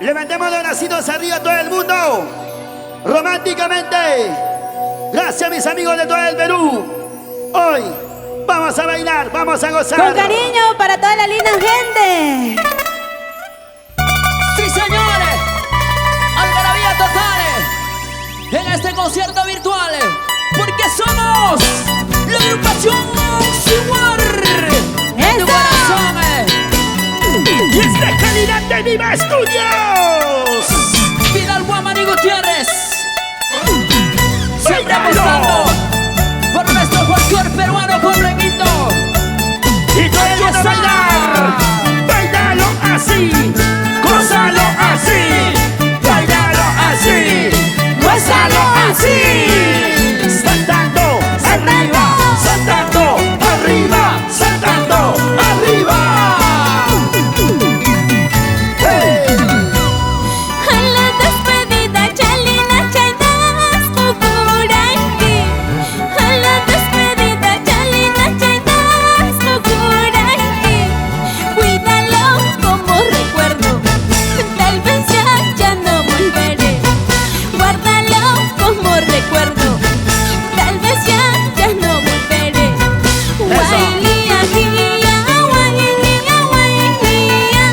Levantemos los bracitos arriba todo el mundo. Románticamente. Gracias mis amigos de todo el Perú. Hoy vamos a bailar, vamos a gozar. Con cariño para toda la linda gente. Sí, señores. Algarabía totales en este concierto virtual. Porque somos la agrupación Siwar. En tu corazón. Y esta es calidad de Viva Estudios. Vidal Guaman y Gutiérrez. Siempre ¡Bailalo! apostando por nuestro folclor peruano, pueblo invito. Y todo el mundo a bailar. Bailalo así. Gózalo así. Bailalo así. Gózalo así. Saltando arriba. Saltando arriba. Saltando arriba. Hey. A la despedida, Chalina Chaidas, Kukuraki. A la despedida, Chalina Chaidas, Kukuraki. Cuídalo como recuerdo, tal vez ya no volveré. Guárdalo como recuerdo, tal vez ya no volveré. Wailia, guía, wailia, wailia, wailia.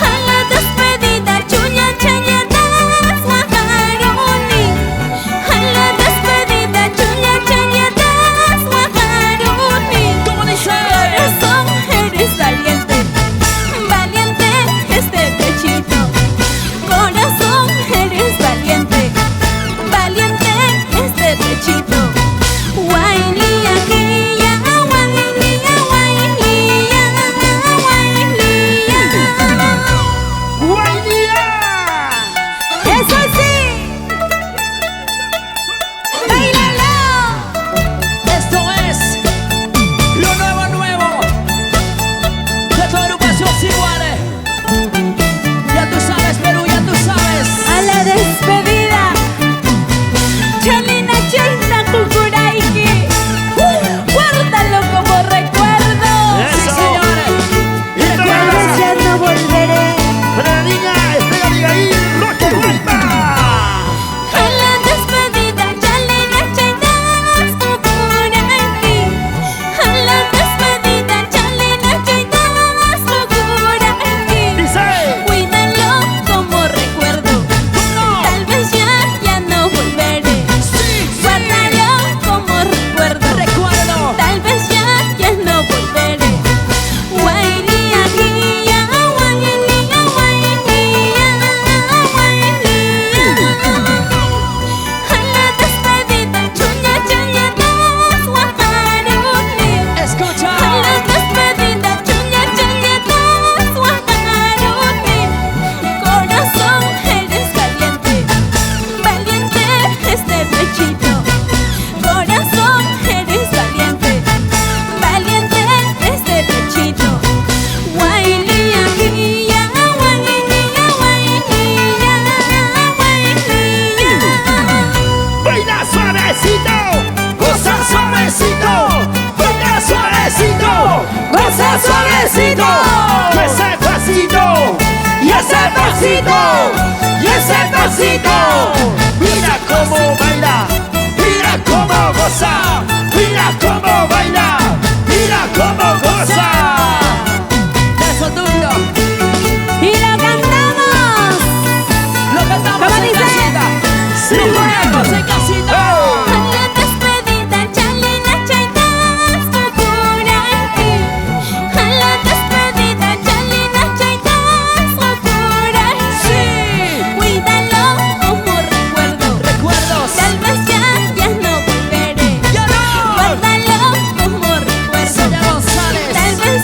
A la despedida, Chuya Chayadas, Wajaruni. A la despedida, Chuya Chayadas, Wajaruni. ¿Cómo dice? Corazón, eres valiente, valiente este pechito. Corazón, eres valiente, valiente este pechito. Wailia, guía, wailia, wailia, wailia. ¡Guailia! Eso sí. Bailalo. Esto es lo nuevo de tu agrupación Siwar. Ya tú sabes, Perú, ya tú sabes. A la despedida, Chalina Chaita Kukuraiki. Guárdalo como recuerdo. Sí, señores. Y esto Tal vez es ya no volveré. para la niña Estela Abigail Roque Guayma. A la despedida, Chalina Chaidas, Kukuraki. A la despedida, Chalina Chaidas, Kukuraki. Dice. Cuídalo como recuerdo, tal vez ya no volveré. Guárdalo como recuerdo, Recuerdo. tal vez ya no volveré. Wailia, guía, wailia, wailia, wailia. A la despedida, Chuya Chayadas, Wajaruni. Escucha. A la despedida, Chuya Chayadas, Wajaruni. Corazón, eres valiente, valiente este pechito. Corazón, eres valiente, valiente este pechito. Wailia, guía, wailia, wailia, wailia. Baila suavecito, goza suavecito, baila suavecito, goza suavecito. Y ese pasito, y ese pasito, y ese pasito. Mira cómo baila, mira cómo goza, mira cómo baila, mira cómo goza. Eso tuyo. Y lo cantamos. Lo cantamos ¿Cómo en dice? casita. Sí, Lo ponemos en casita. A la despedida, Chalina Chaidas, Kukuraki. A la despedida, Chalina Chaidas, Kukuraki. Sí. Cuídalo como recuerdo, Recuerdos. tal vez ya no volveré. Ya no. Guárdalo como recuerdo, Sonia González. tal vez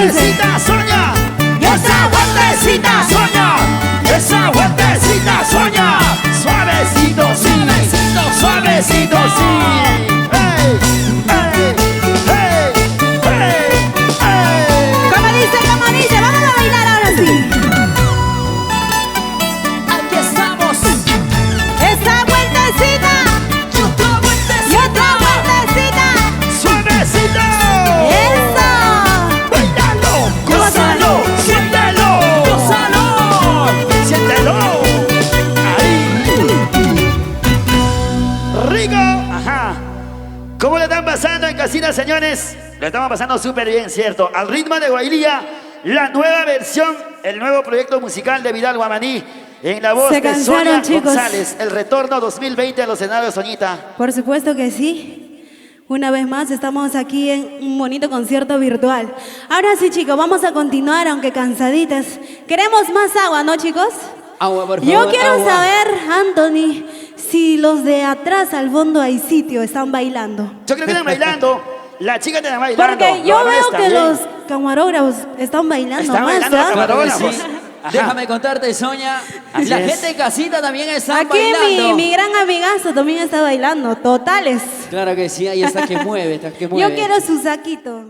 vueltecita, Sonia. Y otra vueltecita. Sonia. Esa vueltecita, Sonia. Suavecito, sí. Suavecito, sí. ¡Hey! ¡Hey! ¡Hey! ¡Hey! ¡Hey! Como dice, vamos a bailar ahora sí. Aquí estamos. Esa vueltecita. Y otra Y otra vueltecita. ¡Suavecito! Eso. ¡Bailalo! ¡Gózalo! ¡Siéntelo! ¡Gózalo! ¡Siéntelo! ¡Ahí! ¡Rico! Ajá. ¿Cómo le están pasando en casita, señores? Le estamos pasando súper bien, ¿cierto? Al ritmo de Guailía, la nueva versión, el nuevo proyecto musical de Vidal Guamaní, en la voz Se de cansaron, Sonia chicos. González. El retorno 2020 a los escenarios, Soñita. Por supuesto que sí. Una vez más estamos aquí en un bonito concierto virtual. Ahora sí, chicos, vamos a continuar, aunque cansaditas. Queremos más agua, ¿no, chicos? Agua, por favor. Yo quiero agua. saber, Anthony, si los de atrás al fondo hay sitio, están bailando. Yo creo que están bailando. La chica está bailando. Porque yo Los veo varones que también. los camarógrafos están bailando Están más, bailando ¿ah? los Claro que sí. camarógrafos. Ajá. Déjame contarte, Sonia. Así La es. gente en casita también está Aquí bailando. mi gran amigazo también está bailando, totales. Claro que sí, ahí está que mueve, está que mueve. Yo quiero su saquito.